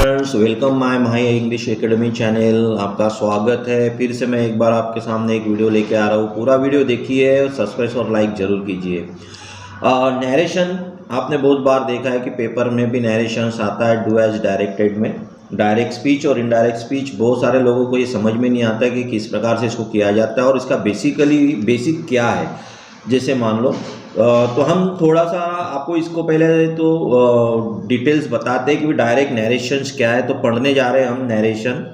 Friends, welcome my Mahi English academy channel. आपका स्वागत है। फिर से मैं एक बार आपके सामने एक वीडियो लेके आ रहा हूँ। पूरा वीडियो देखिए और सब्सक्राइब और लाइक जरूर कीजिए। नरेशन आपने बहुत बार देखा है कि पेपर में भी नरेशंस आता है डू एज डायरेक्टेड में। डायरेक्ट स्पीच और इनडायरेक्ट स्पीच बहुत सारे लोगों को ये समझ में नहीं आता कि किस प्रकार से इसको किया जाता है और इसका बेसिक क्या है। जैसे मान लो तो हम थोड़ा सा आपको इसको पहले तो डिटेल्स बताते हैं कि डायरेक्ट नरेशंस क्या है। तो पढ़ने जा रहे हैं हम नरेशन।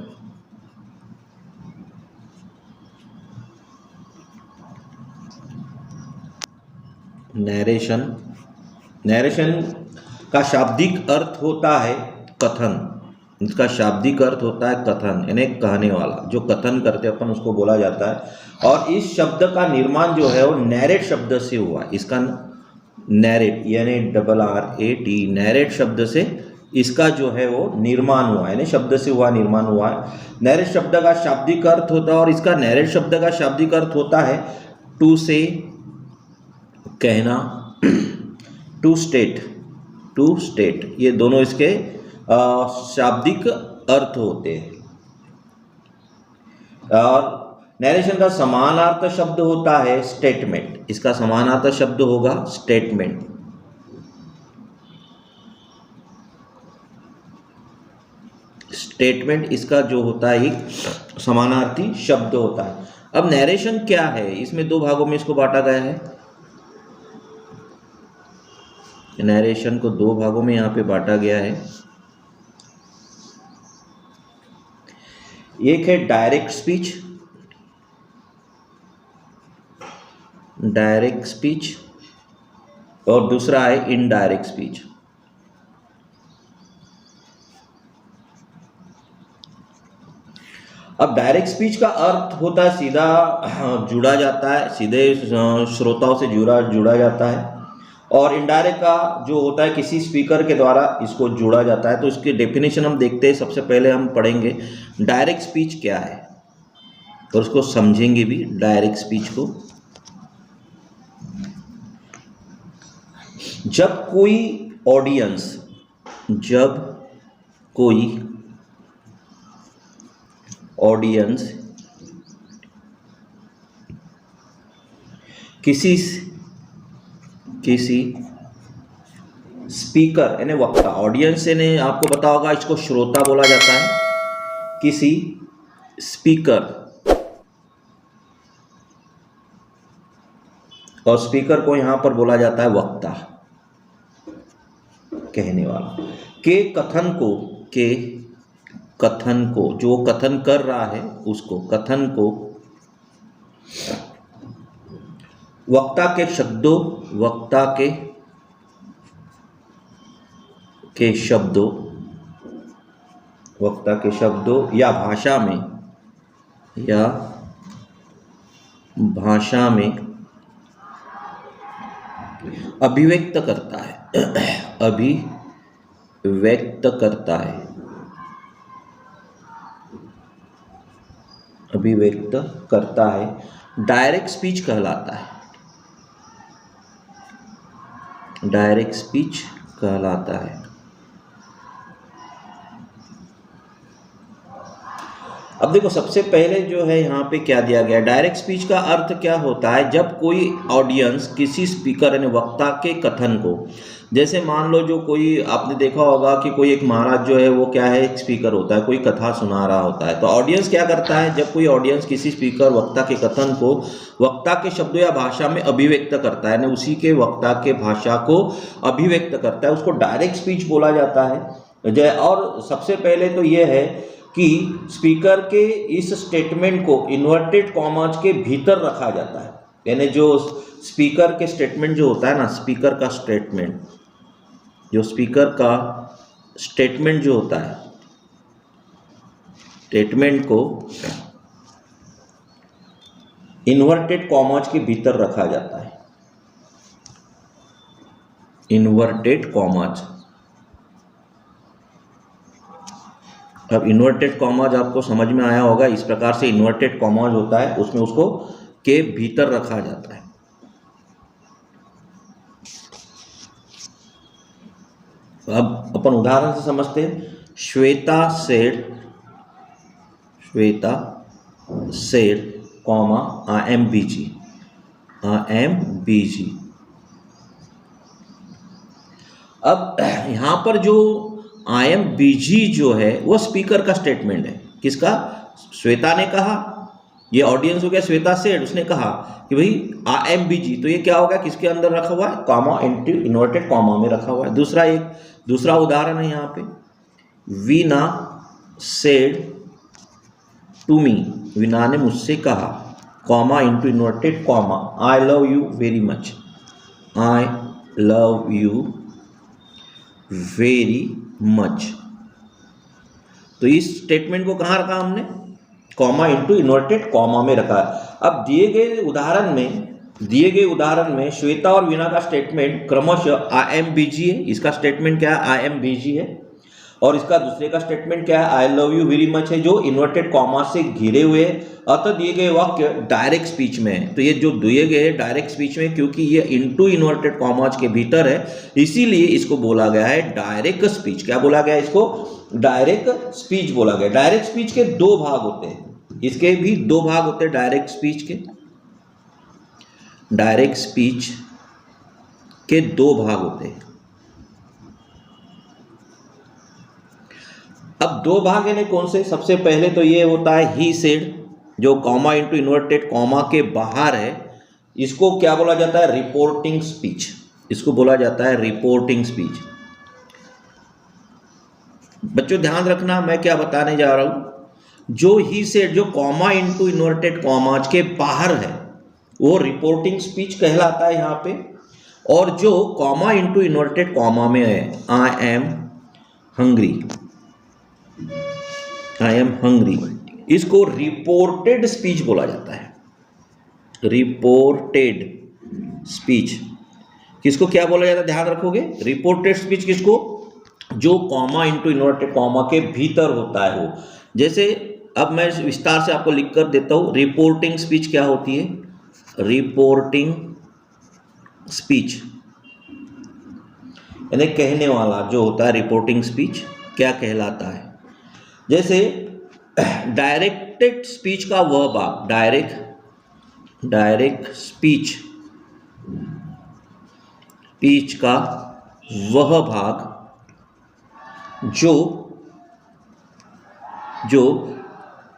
नरेशन का शाब्दिक अर्थ होता है कथन। इसका शाब्दिक अर्थ होता है कथन, यानी कहने वाला। जो कथन करते अपन उसको बोला जाता है। और इस शब्द का निर्माण जो है वो नैरेट शब्द से हुआ। इसका नैरेट यानी RRAT नैरेट शब्द से इसका जो है वो निर्माण हुआ, यानी शब्द से हुआ, निर्माण हुआ है। नैरेट शब्द का शाब्दिक अर्थ होता है और इसका नैरेट शब्द का शाब्दिक अर्थ होता है टू से, कहना, टू स्टेट। ये दोनों इसके शाब्दिक अर्थ होते हैं। और नरेशन का समानार्थक शब्द होता है स्टेटमेंट। इसका समानार्थक शब्द होगा स्टेटमेंट। स्टेटमेंट इसका जो होता है एक समानार्थी शब्द होता है। अब नरेशन क्या है, इसमें दो भागों में इसको बांटा गया है। नरेशन को दो भागों में यहाँ पे बांटा गया है। एक है डायरेक्ट स्पीच और दूसरा है इनडायरेक्ट स्पीच। अब डायरेक्ट स्पीच का अर्थ होता है सीधा जुड़ा जाता है, सीधे श्रोताओं से जुड़ा जाता है। और इनडायरेक्ट का जो होता है किसी स्पीकर के द्वारा इसको जोड़ा जाता है। तो इसकी डेफिनेशन हम देखते हैं। सबसे पहले हम पढ़ेंगे डायरेक्ट स्पीच क्या है और उसको समझेंगे भी डायरेक्ट स्पीच को। जब कोई ऑडियंस किसी स्पीकर यानी वक्ता, ऑडियंस यानी आपको पता होगा इसको श्रोता बोला जाता है। किसी स्पीकर, और स्पीकर को यहां पर बोला जाता है वक्ता, कहने वाला, के कथन को जो कथन कर रहा है उसको, कथन को वक्ता के शब्दों या भाषा में अभिव्यक्त करता है, डायरेक्ट स्पीच कहलाता है। अब देखो सबसे पहले जो है यहाँ पे क्या दिया गया। डायरेक्ट स्पीच का अर्थ क्या होता है, जब कोई ऑडियंस किसी स्पीकर यानी वक्ता के कथन को, जैसे मान लो जो कोई, आपने देखा होगा कि कोई एक महाराज जो है वो क्या है, एक स्पीकर होता है, कोई कथा सुना रहा होता है। तो ऑडियंस क्या करता है, जब कोई ऑडियंस किसी स्पीकर वक्ता के कथन को वक्ता के शब्दों या भाषा में अभिव्यक्त करता है, यानी उसी के वक्ता के भाषा को अभिव्यक्त करता है, उसको डायरेक्ट स्पीच बोला जाता है। और सबसे पहले तो ये है कि स्पीकर के इस स्टेटमेंट को इन्वर्टेड कॉमास के भीतर रखा जाता है। यानी जो स्पीकर के स्टेटमेंट जो होता है ना, स्पीकर का स्टेटमेंट जो होता है, स्टेटमेंट को इन्वर्टेड कॉमास के भीतर रखा जाता है। Inverted commas. अब इन्वर्टेड कॉमाज आपको समझ में आया होगा। इस प्रकार से इन्वर्टेड कॉमाज होता है, उसमें उसको के भीतर रखा जाता है। अब अपन उदाहरण से समझते हैं। Shweta said, comma I am busy. अब यहाँ पर जो I am busy जो है वो स्पीकर का स्टेटमेंट है। किसका? श्वेता ने कहा, ये ऑडियंस हो गया, श्वेता सेड, उसने कहा कि भाई I am busy, तो ये क्या होगा, किसके अंदर रखा हुआ है? कॉमा इंटू इन्वर्टेड कॉमा में रखा हुआ है। दूसरा उदाहरण है यहाँ पे, Veena said to me, Veena ने मुझसे कहा, comma into inverted comma, I love you very much, I love you very much. तो इस स्टेटमेंट को कहाँ रखा हमने? कॉमा इंटू इन्वर्टेड कॉमा में रखा है। अब दिए गए उदाहरण में श्वेता और वीना का स्टेटमेंट क्रमशः आई एम बिजी है। इसका स्टेटमेंट क्या है? आई एम बिजी है। और इसका दूसरे का स्टेटमेंट क्या है? आई लव यू वेरी मच है, जो इन्वर्टेड कॉमा से घिरे हुए हैं। अतः दिए गए वाक्य डायरेक्ट स्पीच में है। तो ये जो दिए गए डायरेक्ट स्पीच में, क्योंकि ये इनटू इन्वर्टेड कॉमाज के भीतर है, इसीलिए इसको बोला गया है डायरेक्ट स्पीच। क्या बोला गया? इसको डायरेक्ट स्पीच बोला गया। डायरेक्ट स्पीच के दो भाग होते हैं, इसके भी दो भाग होते हैं डायरेक्ट स्पीच के। डायरेक्ट स्पीच के दो भाग होते हैं। अब दो भाग यानी कौन से? सबसे पहले तो ये होता है ही सेड, जो कॉमा इंटू इन्वर्टेड कॉमा के बाहर है। इसको क्या बोला जाता है? Reporting speech. इसको बोला जाता है रिपोर्टिंग स्पीच। बच्चों ध्यान रखना, मैं क्या बताने जा रहा हूं। जो ही सेड, जो कॉमा इंटू इन्वर्टेड कॉमाज के बाहर है, वो रिपोर्टिंग स्पीच कहलाता है यहाँ पे। और जो कॉमा इंटू इन्वर्टेड कॉमा में है, I am hungry, I am hungry, इसको रिपोर्टेड स्पीच बोला जाता है। रिपोर्टेड स्पीच किसको क्या बोला जाता है? ध्यान रखोगे। रिपोर्टेड स्पीच किसको? जो कॉमा इंटू इन्वर्टेड कॉमा के भीतर होता है वो। जैसे अब मैं विस्तार से आपको लिख कर देता हूं। रिपोर्टिंग स्पीच क्या होती है? रिपोर्टिंग स्पीच यानी कहने वाला जो होता है, रिपोर्टिंग स्पीच क्या कहलाता है? जैसे डायरेक्टेड स्पीच का वह भाग, डायरेक्ट स्पीच का वह भाग जो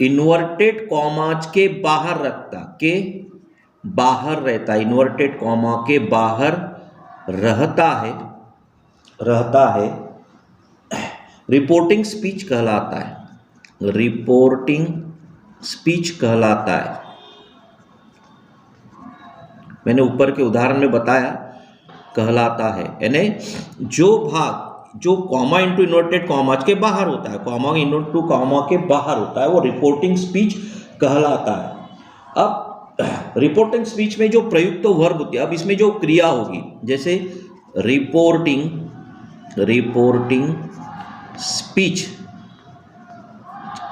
इन्वर्टेड कॉमाज के बाहर रहता है, इन्वर्टेड कॉमा के बाहर रहता है, रिपोर्टिंग स्पीच कहलाता है। रिपोर्टिंग स्पीच कहलाता है। मैंने ऊपर के उदाहरण में बताया कहलाता है, यानी जो भाग जो कॉमा इंटू इन्वर्टेड कॉमाज के बाहर होता है, कॉमा इंटू कॉमा के बाहर होता है, वो रिपोर्टिंग स्पीच कहलाता है। अब रिपोर्टिंग स्पीच में जो प्रयुक्त वर्ब होती है, अब इसमें जो क्रिया होगी, जैसे रिपोर्टिंग स्पीच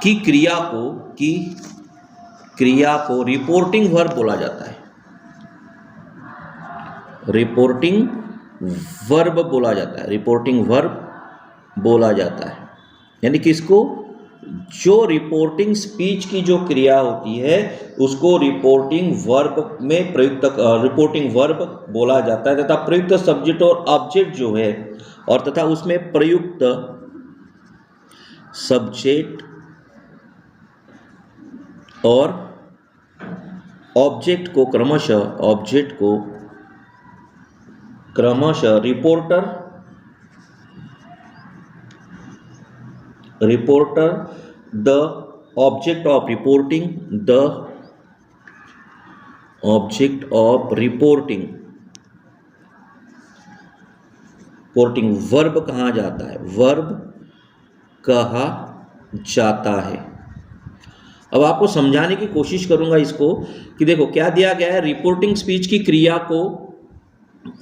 की क्रिया को रिपोर्टिंग वर्ब बोला जाता है। रिपोर्टिंग वर्ब बोला जाता है। रिपोर्टिंग वर्ब बोला जाता है यानी किसको? जो रिपोर्टिंग स्पीच की जो क्रिया होती है उसको रिपोर्टिंग वर्ब में प्रयुक्त रिपोर्टिंग वर्ब बोला जाता है। तथा प्रयुक्त सब्जेक्ट और ऑब्जेक्ट जो है, और तथा उसमें प्रयुक्त सब्जेक्ट और ऑब्जेक्ट को क्रमशः reporter, the object of reporting verb कहा जाता है, वर्ब कहा जाता है। अब आपको समझाने की कोशिश करूंगा इसको कि देखो क्या दिया गया है। रिपोर्टिंग स्पीच की क्रिया को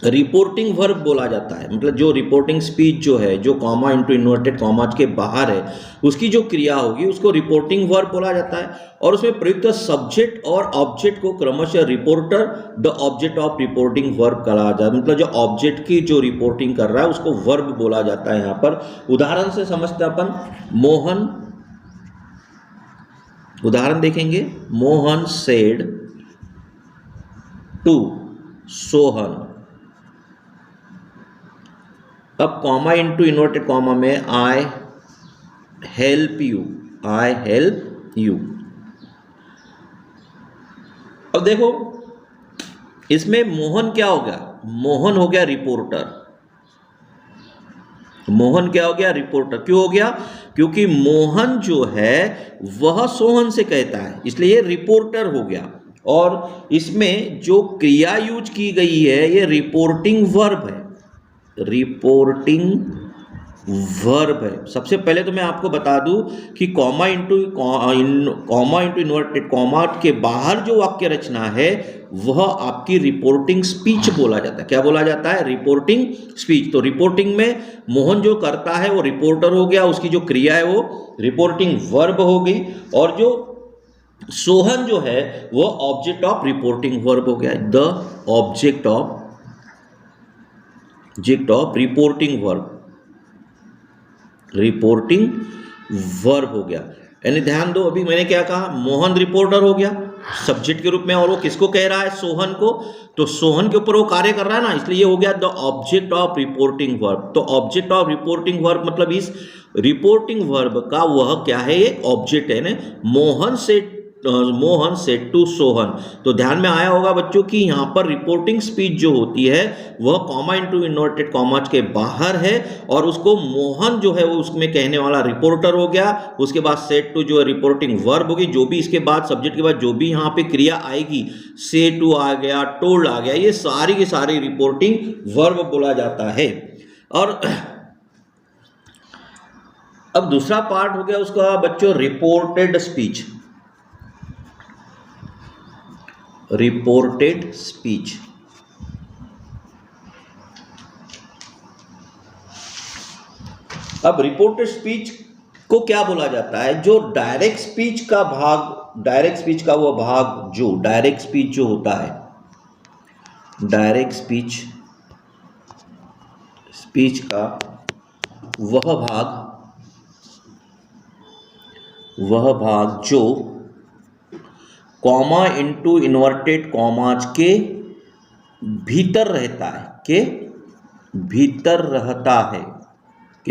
रिपोर्टिंग वर्ब बोला जाता है। मतलब जो रिपोर्टिंग स्पीच जो है, जो कॉमा इंटू इन्वर्टेड कॉमाज के बाहर है, उसकी जो क्रिया होगी उसको रिपोर्टिंग वर्ब बोला जाता है। और उसमें प्रयुक्त सब्जेक्ट और ऑब्जेक्ट को क्रमशः reporter the object of reporting verb कहा जाता है। मतलब जो ऑब्जेक्ट की जो रिपोर्टिंग कर रहा है उसको वर्ब बोला जाता है। यहाँ पर उदाहरण से समझते अपन। मोहन, उदाहरण देखेंगे, मोहन सेड टू सोहन। अब कॉमा इंटू इन्वर्टेड कॉमा में I help you, I help you. अब देखो इसमें मोहन क्या हो गया, मोहन हो गया रिपोर्टर। मोहन क्या हो गया, रिपोर्टर। क्यों हो गया, क्योंकि मोहन जो है वह सोहन से कहता है, इसलिए ये रिपोर्टर हो गया। और इसमें जो क्रिया यूज की गई है ये रिपोर्टिंग वर्ब है, रिपोर्टिंग वर्ब है। सबसे पहले तो मैं आपको बता दूं कि कॉमा इंटू इन्वर्टेड कॉमा के बाहर जो वाक्य रचना है वह आपकी रिपोर्टिंग स्पीच बोला जाता है। क्या बोला जाता है, रिपोर्टिंग स्पीच। तो रिपोर्टिंग में मोहन जो करता है वो रिपोर्टर हो गया, उसकी जो क्रिया है वो रिपोर्टिंग वर्ब हो गई। और जो सोहन जो है वो ऑब्जेक्ट ऑफ रिपोर्टिंग वर्ब हो गया, the object of reporting verb, reporting verb हो गया। यानी ध्यान दो, अभी मैंने क्या कहा, मोहन रिपोर्टर हो गया सब्जेक्ट के रूप में, और वो किसको कह रहा है, सोहन को। तो सोहन के ऊपर वो कार्य कर रहा है ना, इसलिए ये हो गया the object of reporting verb. तो ऑब्जेक्ट ऑफ रिपोर्टिंग वर्ब मतलब इस रिपोर्टिंग वर्ब का वह क्या है, ये ऑब्जेक्ट है ना। Mohan said to Sohan. तो ध्यान में आया होगा बच्चों कि यहाँ पर रिपोर्टिंग स्पीच जो होती है वह कॉमा इंटू इन्वर्टेड कॉमाज के बाहर है, और उसको मोहन जो है वो उसमें कहने वाला रिपोर्टर हो गया। उसके बाद सेड टू जो है रिपोर्टिंग वर्ब होगी, जो भी इसके बाद सब्जेक्ट के बाद जो भी यहाँ पे क्रिया आएगी, से टू आ गया, टोल्ड आ गया, ये सारी की सारी रिपोर्टिंग वर्ब बोला जाता है। और अब दूसरा पार्ट हो गया उसका बच्चों रिपोर्टेड स्पीच, रिपोर्टेड स्पीच। अब रिपोर्टेड स्पीच को क्या बोला जाता है, जो डायरेक्ट स्पीच का भाग, डायरेक्ट स्पीच का वो भाग, जो डायरेक्ट स्पीच जो होता है, डायरेक्ट स्पीच का वह भाग जो कॉमा इंटू इन्वर्टेड कॉमाज के भीतर रहता है, के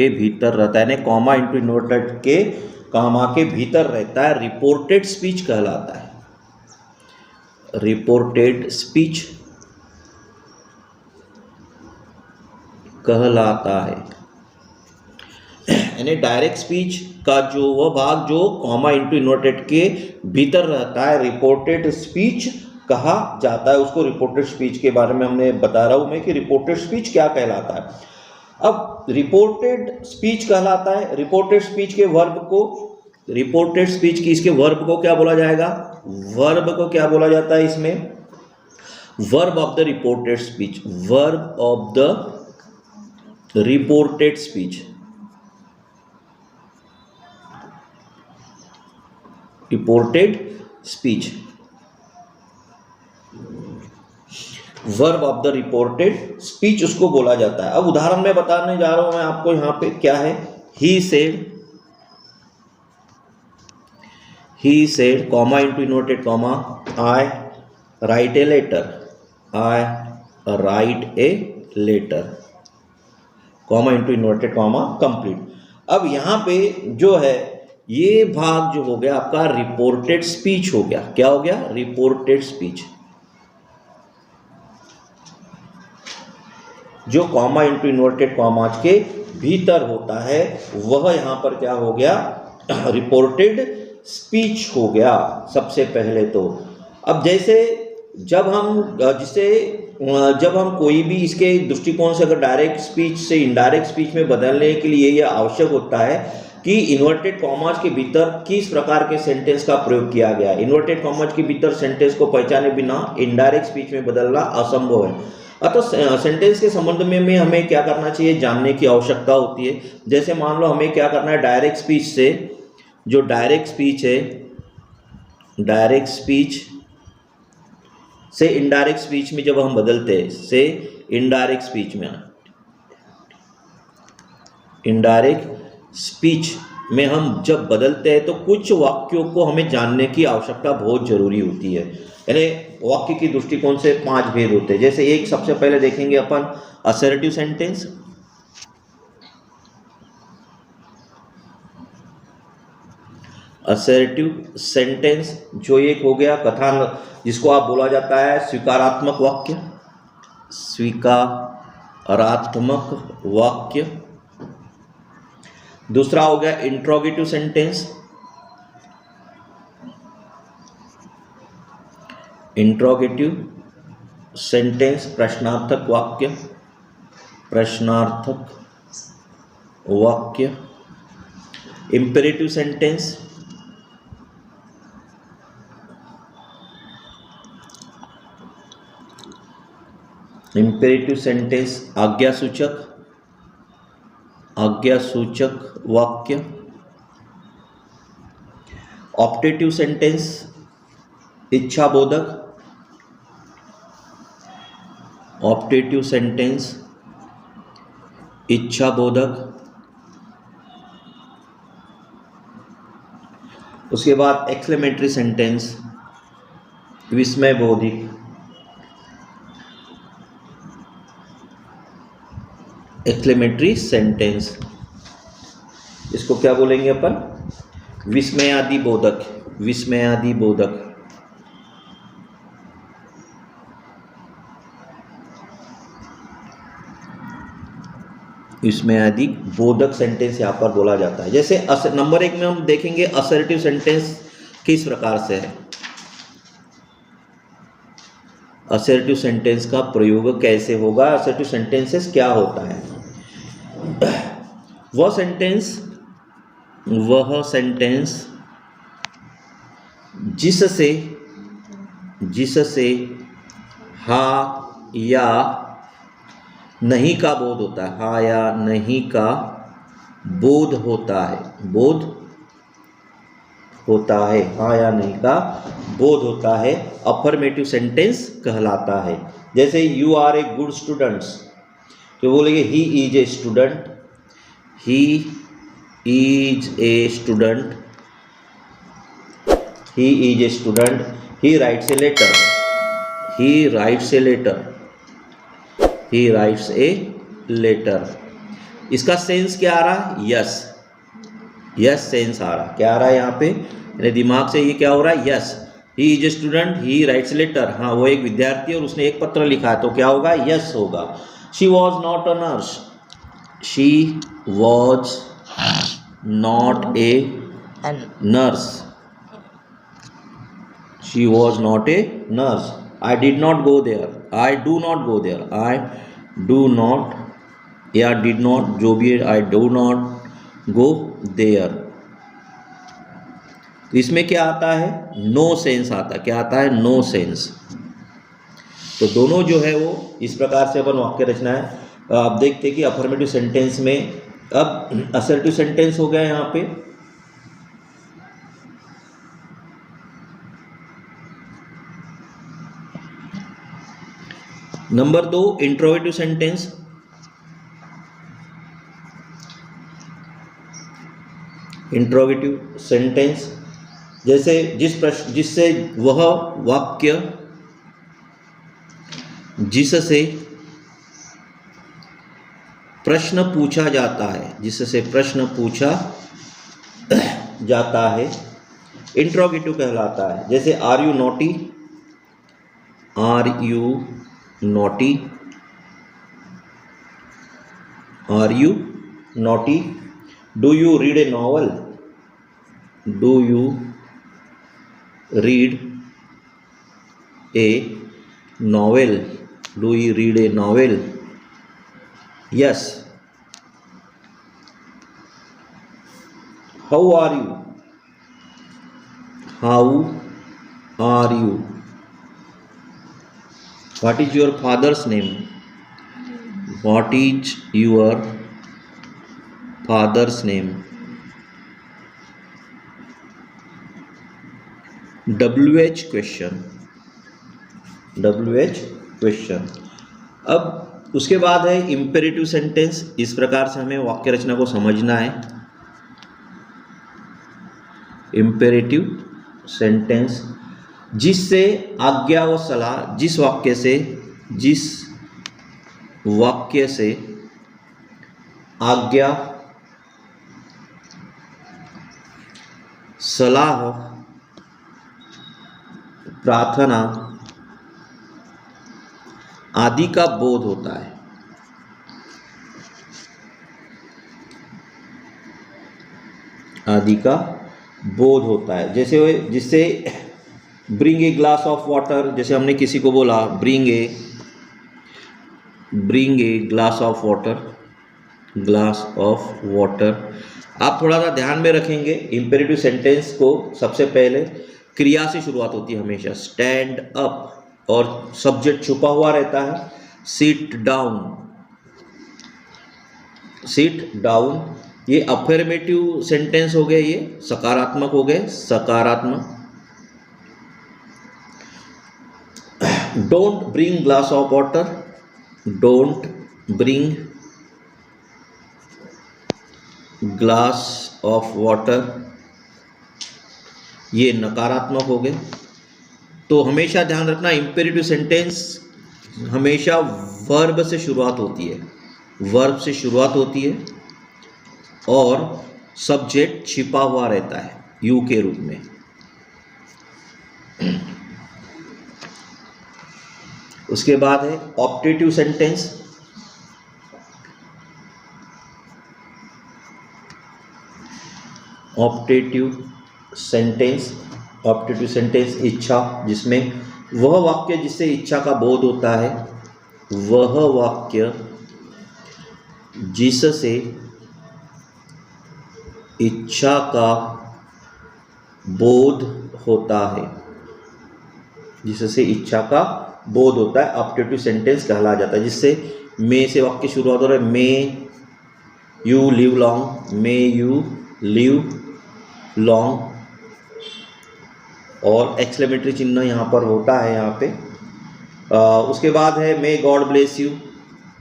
भीतर रहता है, यानी कॉमा इंटू इन्वर्टेड के कॉमा के भीतर रहता है, रिपोर्टेड स्पीच कहलाता है, रिपोर्टेड स्पीच कहलाता है। यानी डायरेक्ट स्पीच का जो वह भाग जो कॉमा इंटू इन्वर्टेड के भीतर रहता है, रिपोर्टेड स्पीच कहा जाता है उसको। रिपोर्टेड स्पीच के बारे में हमने बता रहा हूं मैं कि रिपोर्टेड स्पीच क्या कहलाता है। अब रिपोर्टेड स्पीच कहलाता है, रिपोर्टेड स्पीच के वर्ब को, रिपोर्टेड स्पीच की इसके वर्ब को क्या बोला जाएगा, वर्ब को क्या बोला जाता है इसमें, verb of the reported speech, verb of the reported speech, reported speech, verb of the reported speech उसको बोला जाता है। अब उदाहरण में बताने जा रहा हूं मैं आपको, यहां पे क्या है, he said comma into inverted comma, I write a letter, I write a letter, comma into inverted comma complete. अब यहां पे जो है ये भाग जो हो गया आपका रिपोर्टेड स्पीच हो गया। क्या हो गया, रिपोर्टेड स्पीच। जो कॉमा इंटू इन्वर्टेड कॉमाज के भीतर होता है वह यहां पर क्या हो गया, रिपोर्टेड स्पीच हो गया सबसे पहले तो। अब जैसे जब हम कोई भी इसके दृष्टिकोण से अगर डायरेक्ट स्पीच से इनडायरेक्ट स्पीच में बदलने के लिए यह आवश्यक होता है कि इन्वर्टेड कॉमाज के भीतर किस प्रकार के सेंटेंस का प्रयोग किया गया। इन्वर्टेड कॉमाज के भीतर सेंटेंस को पहचाने बिना इनडायरेक्ट स्पीच में बदलना असंभव है। अतः सेंटेंस के संबंध में हमें क्या करना चाहिए, जानने की आवश्यकता होती है। जैसे मान लो हमें क्या करना है, डायरेक्ट स्पीच से, जो डायरेक्ट स्पीच है, डायरेक्ट स्पीच से इनडायरेक्ट स्पीच में जब हम बदलते हैं, से इनडायरेक्ट स्पीच में, इनडायरेक्ट स्पीच में हम जब बदलते हैं तो कुछ वाक्यों को हमें जानने की आवश्यकता बहुत जरूरी होती है। यानी वाक्य की दृष्टिकोण से 5 भेद होते हैं। जैसे एक सबसे पहले देखेंगे अपन असर्टिव सेंटेंस। असर्टिव सेंटेंस जो एक हो गया कथन, जिसको आप बोला जाता है स्वीकारात्मक वाक्य, स्वीकारात्मक वाक्य। दूसरा हो गया इंट्रोगेटिव सेंटेंस, इंट्रोगेटिव सेंटेंस प्रश्नार्थक वाक्य, प्रश्नार्थक वाक्य। इंपेरेटिव सेंटेंस, इंपेरेटिव सेंटेंस आज्ञासूचक, आज्ञासूचक वाक्य। ऑप्टेटिव सेंटेंस इच्छाबोधक, ऑप्टेटिव सेंटेंस इच्छाबोधक। उसके बाद एक्सक्लेमेटरी सेंटेंस विस्मय बोधिक, एक्सक्लेमेटरी सेंटेंस, इसको क्या बोलेंगे अपन, विस्मयादि बोधक, विस्मयादि बोधक। विस्मयादि बोधक सेंटेंस यहाँ पर बोला जाता है। जैसे नंबर 1 में हम देखेंगे असर्टिव सेंटेंस किस प्रकार से है, असर्टिव सेंटेंस का प्रयोग कैसे होगा, असर्टिव सेंटेंसेस क्या होता है। वह सेंटेंस जिससे हाँ या नहीं का बोध होता है, हाँ या नहीं का बोध होता है, बोध होता है, हाँ या नहीं का बोध होता है, अफर्मेटिव सेंटेंस कहलाता है। जैसे you are a good students, तो बोलेंगे he is a student, he is a student, he is a student. He writes a letter, he writes a letter, he writes a letter. इसका sense क्या आ रहा है, यस, यस सेंस आ रहा है। क्या आ रहा है यहाँ पे, यानी दिमाग से ये क्या हो रहा है, yes. He is a student, he writes letter, हाँ वो एक विद्यार्थी और उसने एक पत्र लिखा है, तो क्या होगा, यस होगा। She was not a nurse, she was not a nurse, she was not a nurse. I did not go there, I do not go there, I do not या डिड नॉट जो भी है, I do not go there. तो इसमें क्या आता है, no sense आता है। क्या आता है, नो सेंस। तो दोनों जो है वो इस प्रकार से अपन वाक्य रचना है। आप देखते हैं कि अफर्मेटिव सेंटेंस में अब असर्टिव सेंटेंस हो गया यहाँ पे। Number 2 interrogative sentence. Interrogative sentence जैसे जिससे वह वाक्य जिससे प्रश्न पूछा जाता है, जिससे प्रश्न पूछा जाता है, इंट्रोगेटिव कहलाता है। जैसे are you naughty, are you naughty, are you naughty. Do you read a novel, do you read a novel, do you read a novel, yes. How are you, how are you, what is your father's name, what is your father's name, WH question, WH question. अब उसके बाद है imperative sentence. इस प्रकार से हमें वाक्य रचना को समझना है। इम्पेरेटिव सेंटेंस, जिससे आज्ञा व सलाह, जिस वाक्य से आज्ञा, सलाह, प्रार्थना आदि का बोध होता है। आदि का बोध होता है। जैसे जिससे bring a glass of water, जैसे हमने किसी को बोला bring a glass of water. आप थोड़ा सा ध्यान में रखेंगे, इंपेरेटिव सेंटेंस को सबसे पहले क्रिया से शुरुआत होती है हमेशा। स्टैंड अप, और सब्जेक्ट छुपा हुआ रहता है। सिट डाउन, ये अफर्मेटिव सेंटेंस हो गए, ये सकारात्मक हो गए, सकारात्मक। Don't bring glass of water, don't bring glass of water, ये नकारात्मक हो गए। तो हमेशा ध्यान रखना, इंपेरेटिव सेंटेंस हमेशा वर्ब से शुरुआत होती है, और सब्जेक्ट छिपा हुआ रहता है यू के रूप में। उसके बाद है ऑप्टेटिव सेंटेंस। ऑप्टेटिव सेंटेंस इच्छा, जिसमें वह वाक्य जिससे इच्छा का बोध होता है, वह वाक्य जिससे इच्छा का बोध होता है, जिससे इच्छा का बोध होता है, ऑप्टेटिव सेंटेंस कहला जाता है। जिससे मे से वाक्य शुरुआत हो रहा है, may you live long, may you live long, और एक्सक्लेमेटरी चिन्ह यहाँ पर होता है यहाँ पे। उसके बाद है may God bless you,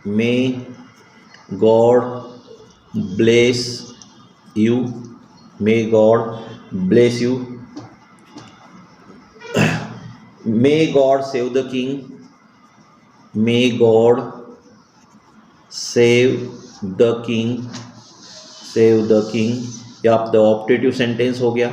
may God bless you, may God bless you. May God save the king, may God save the king, या द ऑप्टेटिव सेंटेंस हो गया।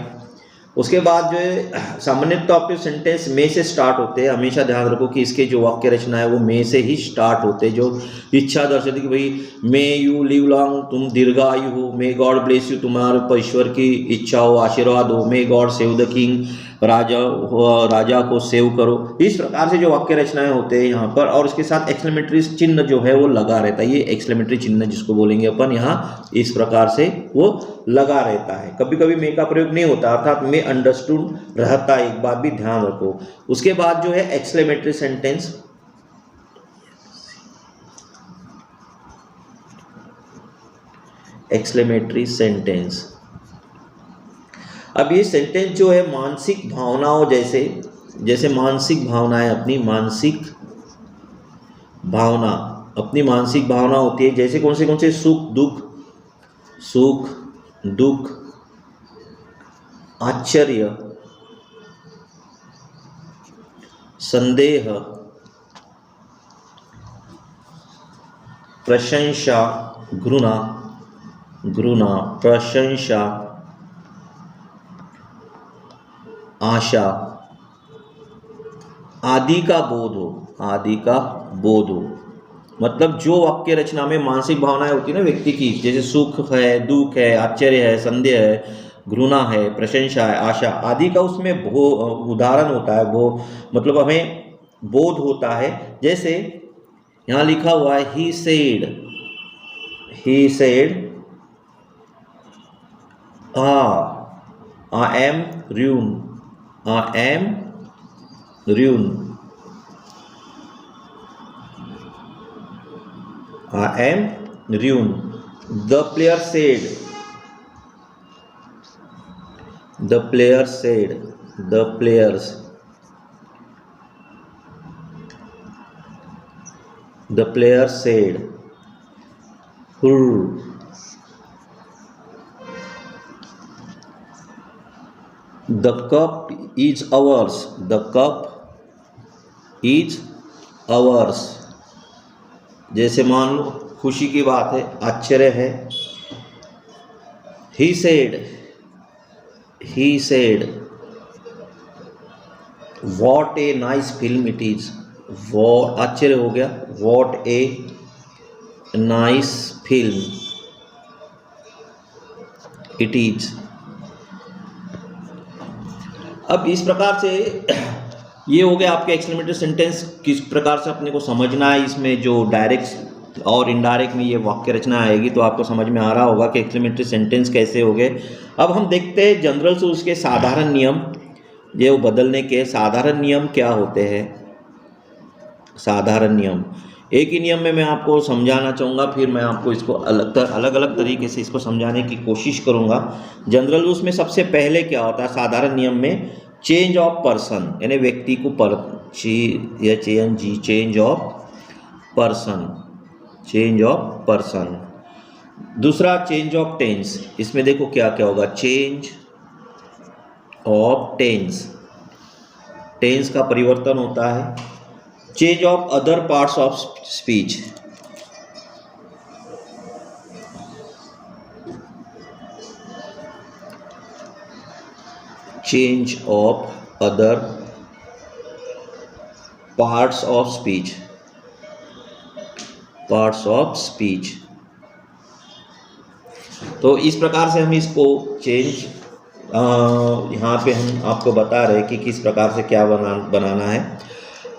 उसके बाद जो है सामान्यतः ऑप्टेटिव सेंटेंस मे से स्टार्ट होते हैं। हमेशा ध्यान रखो कि इसके जो वाक्य रचना है वो मे से ही स्टार्ट होते हैं, जो इच्छा दर्शाती कि भाई मे यू लिव लॉन्ग, तुम दीर्घायु हो, मे गॉड ब्लेस यू, तुम्हारे पर ईश्वर की इच्छा हो, आशीर्वाद हो, may God save the king, राजा को सेव करो। इस प्रकार से जो वाक्य रचनाएं होते हैं यहाँ पर, और उसके साथ एक्सक्लेमेटरी चिन्ह जो है वो लगा रहता है। ये एक्सक्लेमेटरी चिन्ह जिसको बोलेंगे अपन, यहाँ इस प्रकार से वो लगा रहता है। कभी कभी मे का प्रयोग नहीं होता, अर्थात मे अंडरस्टूड रहता है, एक बात भी ध्यान रखो। उसके बाद जो है एक्सक्लेमेटरी सेंटेंस, एक्सक्लेमेटरी सेंटेंस। अब ये सेंटेंस जो है मानसिक भावनाओं जैसे मानसिक भावनाएं, अपनी मानसिक भावना होती है। जैसे कौन से सुख दुख, आश्चर्य, संदेह, प्रशंसा, घृणा, प्रशंसा, आशा आदि का बोध हो। मतलब जो वाक्य रचना में मानसिक भावनाएं होती है ना व्यक्ति की, जैसे सुख है, दुख है, आश्चर्य है, संदेह है, घृणा है, प्रशंसा है, आशा आदि का उसमें उदाहरण होता है, वो मतलब हमें बोध होता है। जैसे यहाँ लिखा हुआ है he said I am ruined, I am ruined. The player said. The player said. The players. The player said. Hurr. The cup is ours. The cup is ours. जैसे मान लो खुशी की बात है, आश्चर्य है. He said. He said. What a nice film it is. वो आश्चर्य हो गया. What a nice film it is. अब इस प्रकार से ये हो गया आपके एक्सक्लेमेटरी सेंटेंस. किस प्रकार से अपने को समझना है, इसमें जो डायरेक्ट और इनडायरेक्ट में ये वाक्य रचना आएगी तो आपको समझ में आ रहा होगा कि एक्सक्लेमेटरी सेंटेंस कैसे हो गए. अब हम देखते हैं जनरल से उसके साधारण नियम, ये वो बदलने के साधारण नियम क्या होते हैं. साधारण नियम एक ही नियम में मैं आपको समझाना चाहूँगा, फिर मैं आपको इसको अलग अलग तरीके से इसको समझाने की कोशिश करूँगा. जनरल रूल्स में सबसे पहले क्या होता है साधारण नियम में, चेंज ऑफ पर्सन, यानी व्यक्ति को change of person, change of person. दूसरा चेंज ऑफ टेंस, इसमें देखो क्या क्या होगा, चेंज ऑफ टेंस, टेंस का परिवर्तन होता है. Change of other parts of speech, change of other parts of speech, parts of speech. तो इस प्रकार से हम इसको चेंज यहाँ पे हम आपको बता रहे हैं कि किस प्रकार से क्या बनाना है.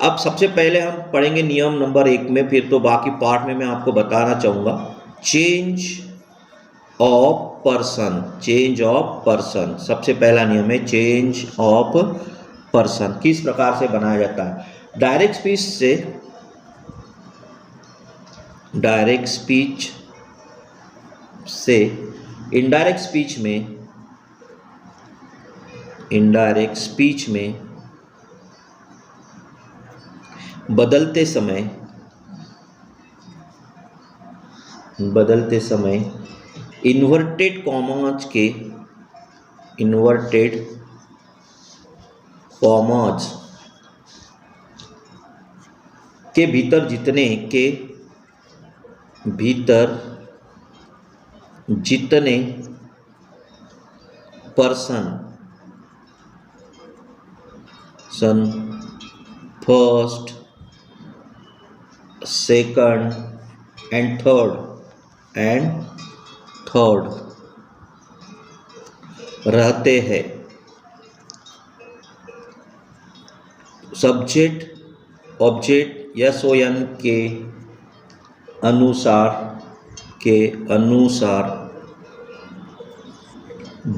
अब सबसे पहले हम पढ़ेंगे नियम नंबर 1 में, फिर तो बाकी पार्ट में मैं आपको बताना चाहूँगा. Change of person, change of person, सबसे पहला नियम है चेंज ऑफ पर्सन. किस प्रकार से बनाया जाता है, डायरेक्ट स्पीच से, डायरेक्ट स्पीच से इनडायरेक्ट स्पीच में, इनडायरेक्ट स्पीच में बदलते समय, बदलते समय इन्वर्टेड कॉमाज के, इन्वर्टेड कॉमाज के भीतर जितने, के भीतर जितने पर्सन, सन, फर्स्ट, सेकंड एंड थर्ड रहते हैं, subject object S O N के अनुसार, के अनुसार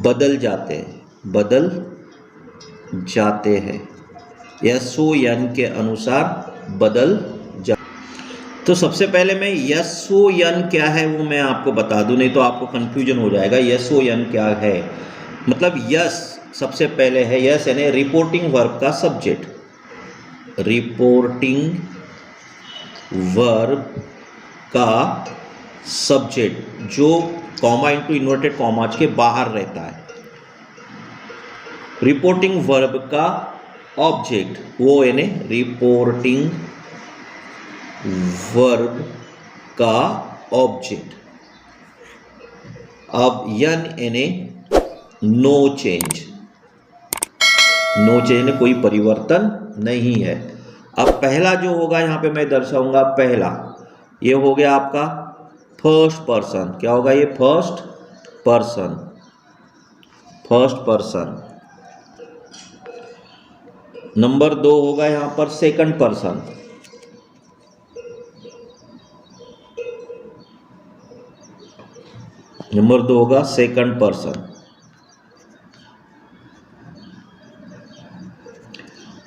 बदल जाते हैं, बदल जाते हैं, यस ओ एन के अनुसार बदल. तो सबसे पहले मैं यस ओ एन क्या है वो मैं आपको बता दूं, नहीं तो आपको कंफ्यूजन हो जाएगा. यस ओ एन क्या है, मतलब यस सबसे पहले है, यस यानी रिपोर्टिंग वर्ब का सब्जेक्ट, रिपोर्टिंग वर्ब का सब्जेक्ट जो कॉमा इंटू इन्वर्टेड कॉमाज के बाहर रहता है. रिपोर्टिंग वर्ब का ऑब्जेक्ट वो यानी रिपोर्टिंग वर्ब का ऑब्जेक्ट. अब यन यानी नो चेंज, नो चेंज कोई परिवर्तन नहीं है. अब पहला जो होगा यहाँ पे मैं दर्शाऊंगा, पहला ये हो गया आपका फर्स्ट पर्सन. क्या होगा ये, first person, first person. Number 2 होगा यहाँ पर सेकंड पर्सन, नंबर 2 होगा सेकंड पर्सन.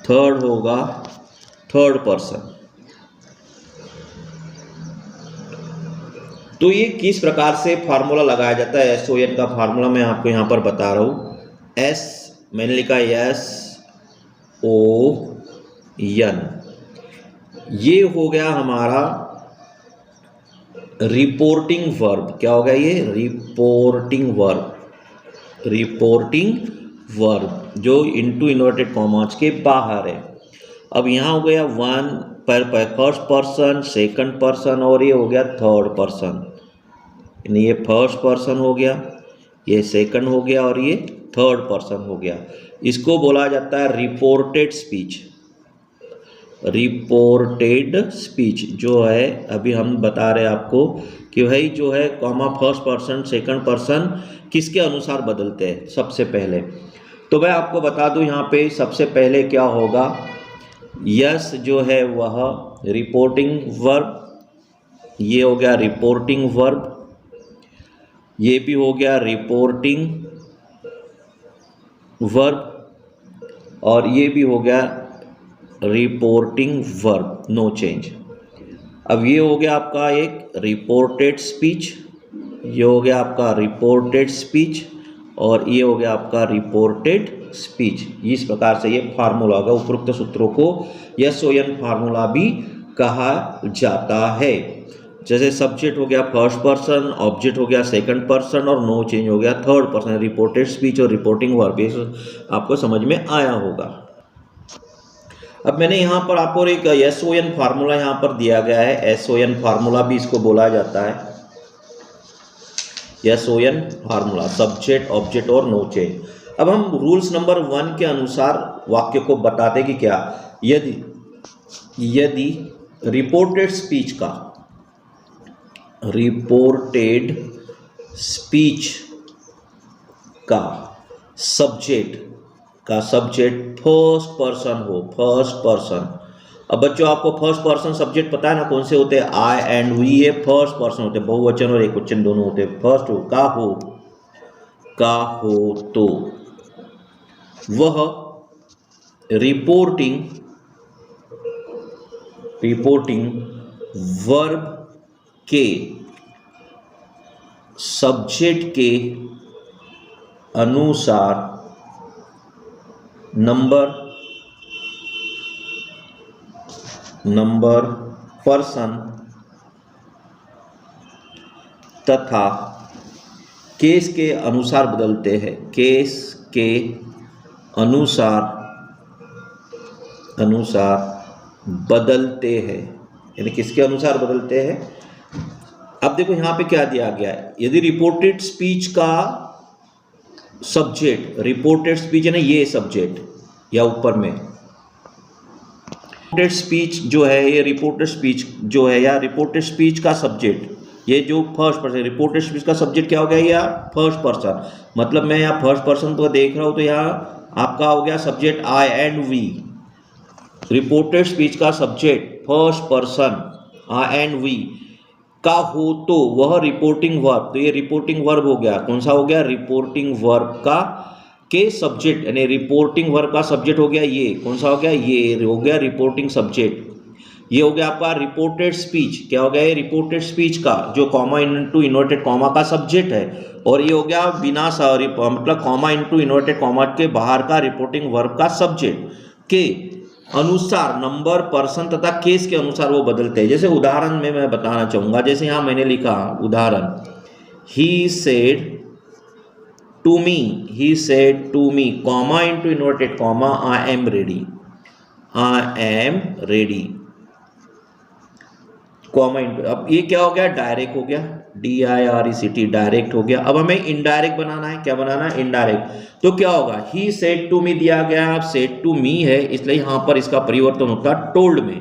थर्ड होगा थर्ड पर्सन, तो ये किस प्रकार से फार्मूला लगाया जाता है, SON का फार्मूला मैं आपको यहाँ पर बता रहा हूँ। S मैंने लिखा SON, ये हो गया हमारा रिपोर्टिंग वर्ब। क्या हो गया ये? रिपोर्टिंग वर्ब जो इनटू इन्वर्टेड कॉमास के बाहर है। अब यहाँ हो गया वन पर फर्स्ट पर्सन, सेकंड पर्सन और ये हो गया थर्ड पर्सन। यानी ये फर्स्ट पर्सन हो गया, ये सेकंड हो गया और ये थर्ड पर्सन हो गया। इसको बोला जाता है रिपोर्टेड स्पीच। रिपोर्टेड स्पीच जो है अभी हम बता रहे हैं आपको कि भाई जो है comma first person second person किसके अनुसार बदलते हैं सबसे पहले। तो मैं आपको बता दूं यहाँ पे सबसे पहले क्या होगा, यस जो है वह रिपोर्टिंग वर्ब, ये हो गया रिपोर्टिंग वर्ब, ये भी हो गया रिपोर्टिंग वर्ब और ये भी हो गया रिपोर्टिंग वर्ब, नो चेंज। अब ये हो गया आपका एक रिपोर्टेड स्पीच, ये हो गया आपका रिपोर्टेड स्पीच और ये हो गया आपका रिपोर्टेड स्पीच। इस प्रकार से ये फार्मूला होगा। उपरोक्त सूत्रों को SON फार्मूला भी कहा जाता है। जैसे सब्जेक्ट हो गया फर्स्ट पर्सन, ऑब्जेक्ट हो गया सेकंड पर्सन और नो चेंज हो गया थर्ड पर्सन। रिपोर्टेड स्पीच और रिपोर्टिंग वर्ब आपको समझ में आया होगा। अब मैंने यहाँ पर आपको एक SON फार्मूला यहाँ पर दिया गया है। SON फार्मूला भी इसको बोला जाता है। SON फार्मूला सब्जेक्ट ऑब्जेक्ट और नो चेंज। अब हम रूल्स नंबर 1 के अनुसार वाक्य को बताते कि क्या, यदि रिपोर्टेड स्पीच का सब्जेक्ट फर्स्ट पर्सन। अब बच्चों आपको फर्स्ट पर्सन सब्जेक्ट पता है ना कौन से होते हैं? आई एंड वी, ये फर्स्ट पर्सन होते हैं, बहुवचन और एकवचन दोनों होते हैं। फर्स्ट हो का हो तो वह रिपोर्टिंग वर्ब के सब्जेक्ट के अनुसार नंबर पर्सन तथा केस के अनुसार बदलते हैं। केस के अनुसार बदलते हैं, यानी किसके अनुसार बदलते हैं? अब देखो यहाँ पे क्या दिया गया है, यदि रिपोर्टेड स्पीच का सब्जेक्ट, रिपोर्टेड स्पीच है ना ये सब्जेक्ट, या ऊपर में रिपोर्टेड स्पीच जो है, ये रिपोर्टेड स्पीच जो है या रिपोर्टेड स्पीच का सब्जेक्ट, ये जो फर्स्ट पर्सन, रिपोर्टेड स्पीच का सब्जेक्ट क्या हो गया? या फर्स्ट पर्सन, मतलब मैं यहाँ फर्स्ट पर्सन को देख रहा हूँ तो यहाँ आपका हो गया subject I and we. Reported speech का subject first person I and we का हो तो वह रिपोर्टिंग वर्ब, तो ये रिपोर्टिंग वर्ब हो गया। कौन सा हो गया? रिपोर्टिंग वर्ब का के सब्जेक्ट, यानी रिपोर्टिंग वर्ब का सब्जेक्ट हो गया ये। कौन सा हो गया? ये हो गया रिपोर्टिंग सब्जेक्ट। ये हो गया आपका रिपोर्टेड स्पीच। क्या हो गया? ये रिपोर्टेड स्पीच का जो कॉमा इनटू इन्वर्टेड कॉमा का सब्जेक्ट है, और ये हो गया बिना मतलब कॉमा इनटू इन्वर्टेड कॉमा के बाहर का रिपोर्टिंग वर्ब का सब्जेक्ट के अनुसार नंबर पर्सन तथा केस के अनुसार वो बदलते हैं। जैसे उदाहरण में मैं बताना चाहूंगा, जैसे यहाँ मैंने लिखा उदाहरण, he said to me comma into inverted comma I am ready comma into. अब ये क्या हो गया? डायरेक्ट हो गया, DIRECT डायरेक्ट हो गया। अब हमें इनडायरेक्ट बनाना है। क्या बनाना है? इनडायरेक्ट। तो क्या होगा? ही सेड टू मी दिया गया, अब सेड टू मी है इसलिए यहां पर इसका परिवर्तन होता है टोल्ड में।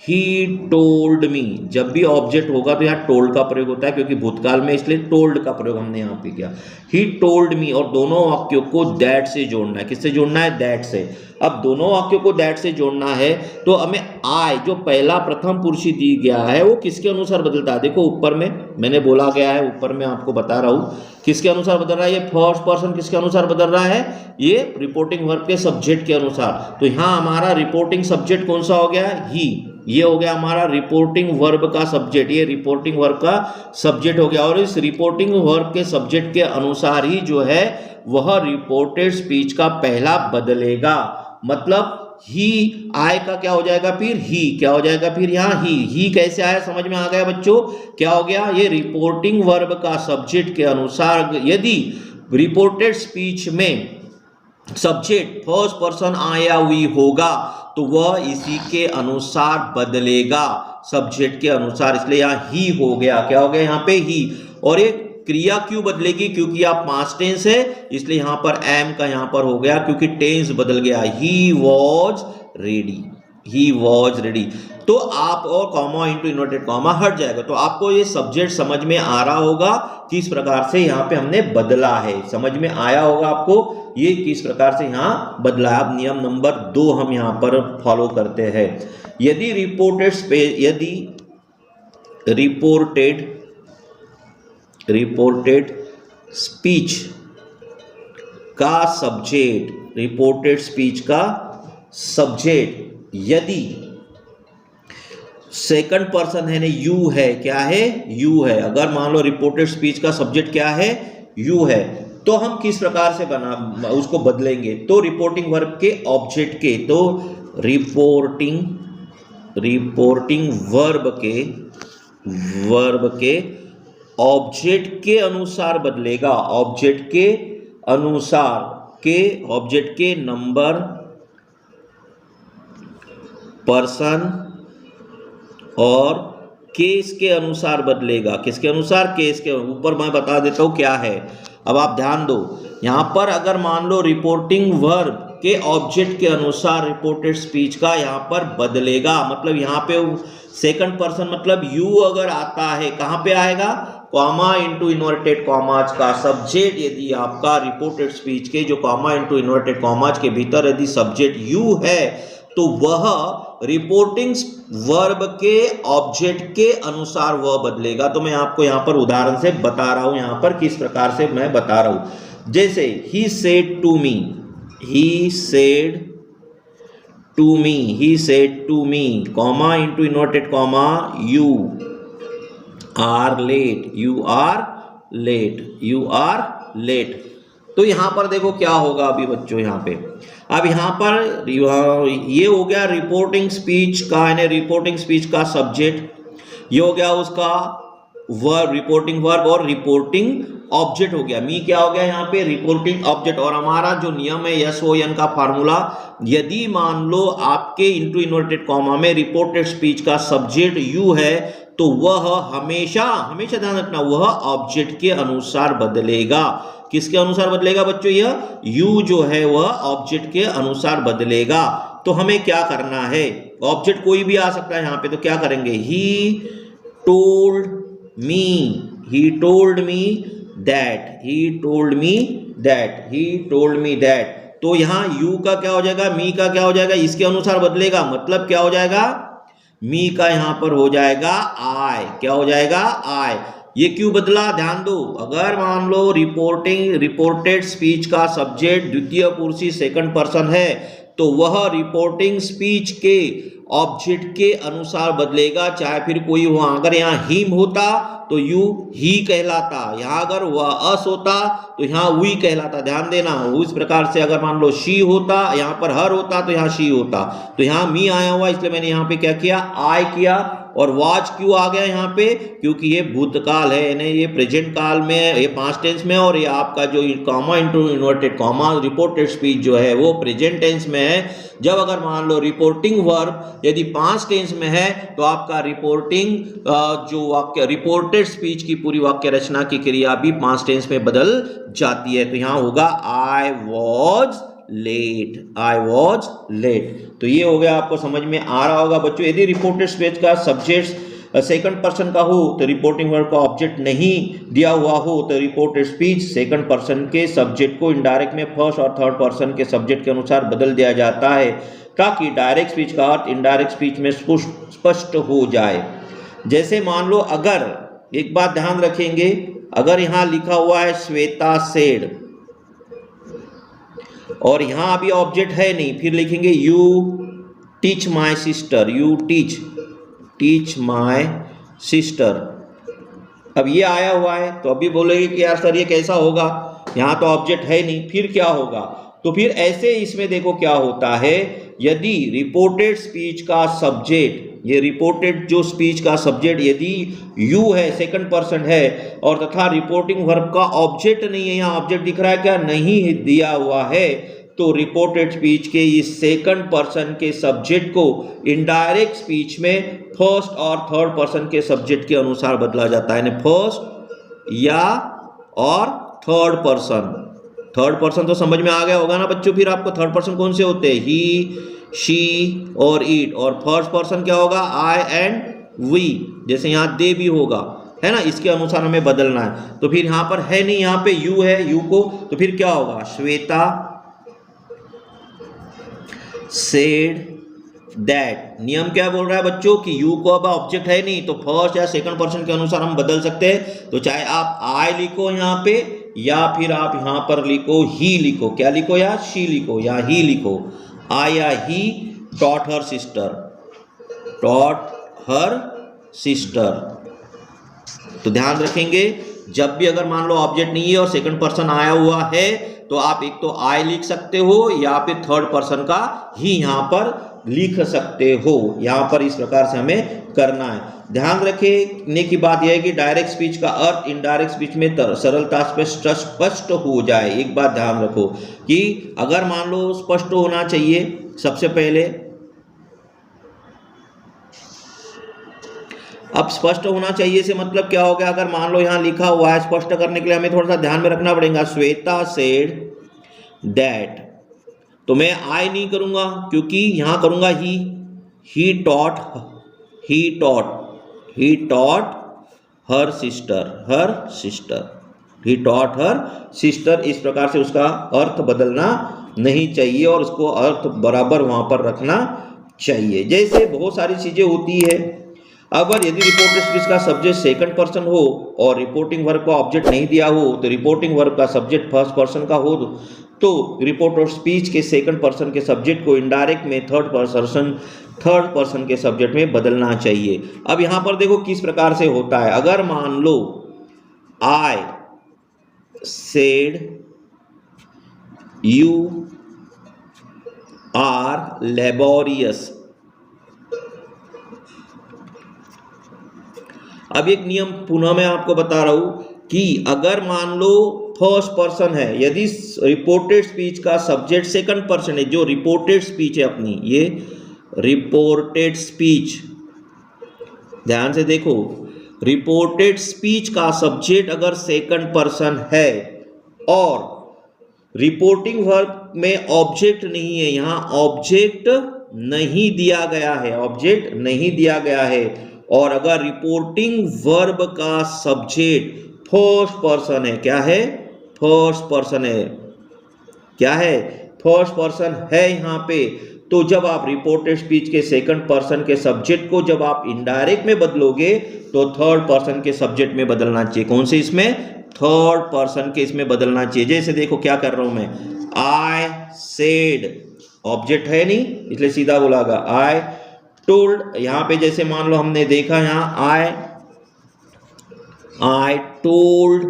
ही टोल्ड मी, जब भी ऑब्जेक्ट होगा तो यहाँ टोल्ड का प्रयोग होता है क्योंकि भूतकाल में, इसलिए टोल्ड का प्रयोग हमने यहाँ पे किया। ही टोल्ड मी, और दोनों वाक्यों को दैट से जोड़ना है। किससे जोड़ना है? दैट से। अब दोनों वाक्यों को दैट से जोड़ना है तो हमें आई जो पहला प्रथम पुरुष दी गया है वो किसके अनुसार बदलता है? देखो ऊपर में मैंने बोला गया है, ऊपर में आपको बता रहा हूँ किसके अनुसार बदल रहा है। ये फर्स्ट पर्सन किसके अनुसार बदल रहा है? ये रिपोर्टिंग वर्ब के सब्जेक्ट के अनुसार। तो यहाँ हमारा रिपोर्टिंग सब्जेक्ट कौन सा हो गया? ही। ये हो गया हमारा रिपोर्टिंग वर्ब का सब्जेक्ट, ये रिपोर्टिंग वर्ब का सब्जेक्ट हो गया। और इस रिपोर्टिंग वर्ब के सब्जेक्ट के अनुसार ही जो है वह रिपोर्टेड स्पीच का पहला बदलेगा। मतलब ही आय का क्या हो जाएगा फिर ही, क्या हो जाएगा फिर यहाँ ही कैसे आया समझ में आ गया बच्चों। क्या हो गया, ये रिपोर्टिंग वर्ब का सब्जेक्ट के अनुसार यदि रिपोर्टेड स्पीच में सब्जेक्ट फर्स्ट पर्सन आया हुई होगा तो वह इसी के अनुसार बदलेगा, सब्जेक्ट के अनुसार। इसलिए यहाँ ही हो गया, क्या हो गया यहाँ पे ही। और ये क्रिया क्यों बदलेगी, क्योंकि आप पास्ट टेंस है इसलिए यहाँ पर एम का यहाँ पर हो गया, क्योंकि टेंस बदल गया। He was ready, he was ready. तो आप और कॉमा इंटू इन्वर्टेड कॉमा हट जाएगा। तो आपको ये सब्जेक्ट समझ में आ रहा होगा किस प्रकार से यहाँ पे हमने बदला है, समझ में आया होगा आपको ये किस प्रकार से यहाँ बदला है। अब नियम नंबर 2 हम यहाँ पर फॉलो करते हैं। यदि रिपोर्टेड स्पीच का सब्जेक्ट, रिपोर्टेड स्पीच का सब्जेक्ट यदि सेकंड पर्सन है ना यू है, क्या है यू है। अगर मान लो रिपोर्टेड स्पीच का सब्जेक्ट क्या है यू है, तो हम किस प्रकार से उसको बदलेंगे। तो रिपोर्टिंग वर्ब के ऑब्जेक्ट के, तो रिपोर्टिंग वर्ब के ऑब्जेक्ट के अनुसार बदलेगा, ऑब्जेक्ट के नंबर, पर्सन और केस के अनुसार बदलेगा। किसके अनुसार, केस के ऊपर मैं बता देता हूं क्या है। अब आप ध्यान दो, यहां पर अगर मान लो रिपोर्टिंग वर्ब के ऑब्जेक्ट के अनुसार रिपोर्टेड स्पीच का यहां पर बदलेगा, मतलब यहां पे सेकंड पर्सन मतलब यू अगर आता है, कहां पे आएगा, कॉमा इंटू इन्वर्टेड कॉमाज का सब्जेक्ट यदि आपका रिपोर्टेड स्पीच के जो कॉमा इंटू इन्वर्टेड कॉमाज के भीतर यदि सब्जेक्ट यू है तो वह रिपोर्टिंग वर्ब के ऑब्जेक्ट के अनुसार वह बदलेगा। तो मैं आपको यहां पर उदाहरण से बता रहा हूं, यहां पर किस प्रकार से मैं बता रहा हूं। जैसे he said to me, comma into inverted comma you are late. तो यहां पर देखो क्या होगा अभी बच्चों, यहां पे अब यहां पर ये हो गया रिपोर्टिंग स्पीच का, यानी रिपोर्टिंग स्पीच का सब्जेक्ट, ये हो गया उसका वर्ब, रिपोर्टिंग वर्ब और रिपोर्टिंग ऑब्जेक्ट हो गया। मी क्या हो गया यहाँ पे, रिपोर्टिंग ऑब्जेक्ट। और हमारा जो नियम है SON का फार्मूला, यदि मान लो आपके इंटू इन्वर्टेड कॉमा में रिपोर्टेड स्पीच का सब्जेक्ट यू है तो वह हमेशा ध्यान रखना, वह ऑब्जेक्ट के अनुसार बदलेगा। किसके अनुसार बदलेगा बच्चों, यह यू जो है वह ऑब्जेक्ट के अनुसार बदलेगा। तो हमें क्या करना है, ऑब्जेक्ट कोई भी आ सकता है यहाँ पे, तो क्या करेंगे, ही टोल्ड मी दैट, तो यहाँ यू का क्या हो जाएगा, मी का क्या हो जाएगा, इसके अनुसार बदलेगा। मतलब क्या हो जाएगा, मी का यहां पर हो जाएगा आई, क्या हो जाएगा आई। ये क्यों बदला, ध्यान दो। अगर मान लो रिपोर्टेड स्पीच का सब्जेक्ट द्वितीय पुरुषी सेकंड पर्सन है तो वह रिपोर्टिंग स्पीच के ऑब्जेक्ट के अनुसार बदलेगा, चाहे फिर कोई हो। अगर यहाँ हिम होता तो यू ही कहलाता, यहाँ अगर वह अस होता तो यहाँ वी कहलाता। ध्यान देना, उस प्रकार से अगर मान लो शी होता, यहाँ पर हर होता तो यहाँ शी होता। तो यहाँ मी आया हुआ इसलिए मैंने यहाँ पे क्या किया, आई किया। और वाज क्यों आ गया यहाँ पे, क्योंकि ये भूतकाल है, यानी ये प्रेजेंट काल में, ये पास्ट टेंस में, और ये आपका जो comma into inverted comma reported speech जो है वो प्रेजेंट टेंस में है। जब अगर मान लो रिपोर्टिंग वर्ब यदि पास्ट टेंस में है तो आपका रिपोर्टिंग जो वाक्य रिपोर्टेड स्पीच की पूरी वाक्य रचना की क्रिया भी पास्ट टेंस में बदल जाती है। तो यहाँ होगा आई वॉज लेट। तो ये हो गया, आपको समझ में आ रहा होगा बच्चों। यदि रिपोर्टेड स्पीच का सब्जेक्ट सेकंड पर्सन का हो तो रिपोर्टिंग वर्ब का ऑब्जेक्ट नहीं दिया हुआ हो तो रिपोर्टेड स्पीच सेकंड पर्सन के सब्जेक्ट को इनडायरेक्ट में फर्स्ट और थर्ड पर्सन के सब्जेक्ट के अनुसार बदल दिया जाता है, ताकि डायरेक्ट स्पीच का अर्थ इनडायरेक्ट स्पीच में स्पष्ट हो जाए। जैसे मान लो, अगर एक बात ध्यान रखेंगे, अगर यहां लिखा हुआ है श्वेता सेड और यहां अभी ऑब्जेक्ट है नहीं, फिर लिखेंगे you teach my sister, you teach teach my sister. अब ये आया हुआ है तो अभी बोलेगी कि यार सर ये कैसा होगा, यहाँ तो ऑब्जेक्ट है नहीं, फिर क्या होगा? तो फिर ऐसे इसमें देखो क्या होता है, यदि रिपोर्टेड स्पीच का सब्जेक्ट, ये रिपोर्टेड जो स्पीच का सब्जेक्ट यदि यू है, सेकंड पर्सन है, और तथा रिपोर्टिंग वर्ब का ऑब्जेक्ट नहीं है, यहाँ ऑब्जेक्ट दिख रहा है क्या? नहीं दिया हुआ है, तो रिपोर्टेड स्पीच के इस सेकंड पर्सन के सब्जेक्ट को इनडायरेक्ट स्पीच में फर्स्ट और थर्ड पर्सन के सब्जेक्ट के अनुसार बदला जाता है, यानी फर्स्ट या और थर्ड पर्सन। थर्ड पर्सन तो समझ में आ गया होगा ना बच्चों? फिर आपको थर्ड पर्सन कौन से होते हैं? ही, शी और इट। और फर्स्ट पर्सन क्या होगा? आई एंड वी। जैसे यहाँ दे भी होगा, है ना, इसके अनुसार हमें बदलना है। तो फिर यहाँ पर है नहीं, यहाँ पे यू है, यू को, तो फिर क्या होगा? Shweta said that। नियम क्या बोल रहा है बच्चों कि यू को अब ऑब्जेक्ट है नहीं, तो फर्स्ट या सेकंड पर्सन के अनुसार हम बदल सकते हैं। तो चाहे आप आई लिखो यहाँ पे, या फिर आप यहाँ पर लिखो ही लिखो, क्या लिखो? या शी लिखो या ही लिखो। आई या he taught her sister, taught her sister. तो ध्यान रखेंगे, जब भी अगर मान लो ऑब्जेक्ट नहीं है और सेकंड पर्सन आया हुआ है, तो आप एक तो आई लिख सकते हो या फिर थर्ड पर्सन का ही यहाँ पर लिख सकते हो। यहाँ पर इस प्रकार से हमें करना है। ध्यान रखने की बात यह है कि डायरेक्ट स्पीच का अर्थ इनडायरेक्ट स्पीच में सरलता से स्पष्ट हो जाए। एक बात ध्यान रखो कि अगर मान लो स्पष्ट होना चाहिए, सबसे पहले अब स्पष्ट होना चाहिए से मतलब क्या हो गया? अगर मान लो यहाँ लिखा हुआ है, स्पष्ट करने के लिए हमें थोड़ा सा ध्यान में रखना पड़ेगा। श्वेता सेड दैट, तो मैं आई नहीं करूंगा क्योंकि यहाँ करूंगा he taught her sister, he taught her sister. इस प्रकार से उसका अर्थ बदलना नहीं चाहिए और उसको अर्थ बराबर वहां पर रखना चाहिए। जैसे बहुत सारी चीजें होती है, अगर यदि रिपोर्टेड स्पीच का सब्जेक्ट सेकंड पर्सन हो और रिपोर्टिंग वर्ब का ऑब्जेक्ट नहीं दिया हो, तो रिपोर्टिंग वर्ब का सब्जेक्ट फर्स्ट पर्सन का हो, तो रिपोर्टेड स्पीच के सेकंड पर्सन के सब्जेक्ट को इनडायरेक्ट में थर्ड पर्सन के सब्जेक्ट में बदलना चाहिए। अब यहां पर देखो किस प्रकार से होता है। अगर मान लो I said you are laborious. अब एक नियम पुनः मैं आपको बता रहा हूं कि अगर मान लो फर्स्ट पर्सन है, यदि रिपोर्टेड स्पीच का सब्जेक्ट सेकंड पर्सन है, जो रिपोर्टेड स्पीच है अपनी, ये रिपोर्टेड स्पीच, ध्यान से देखो, रिपोर्टेड स्पीच का सब्जेक्ट अगर सेकंड पर्सन है और रिपोर्टिंग वर्ब में ऑब्जेक्ट नहीं है, यहां ऑब्जेक्ट नहीं दिया गया है, ऑब्जेक्ट नहीं दिया गया है, और अगर रिपोर्टिंग वर्ब का सब्जेक्ट फर्स्ट पर्सन है, क्या है? फर्स्ट पर्सन है, क्या है? फर्स्ट पर्सन है यहां पे, तो जब आप रिपोर्टेड स्पीच के सेकंड पर्सन के सब्जेक्ट को जब आप इनडायरेक्ट में बदलोगे तो थर्ड पर्सन के सब्जेक्ट में बदलना चाहिए। कौन से? इसमें थर्ड पर्सन के इसमें बदलना चाहिए। जैसे देखो क्या कर रहा हूं मैं, आई सेड, ऑब्जेक्ट है नहीं इसलिए सीधा बोलागा आई टोल्ड। यहां पे जैसे मान लो हमने देखा यहां आई टोल्ड,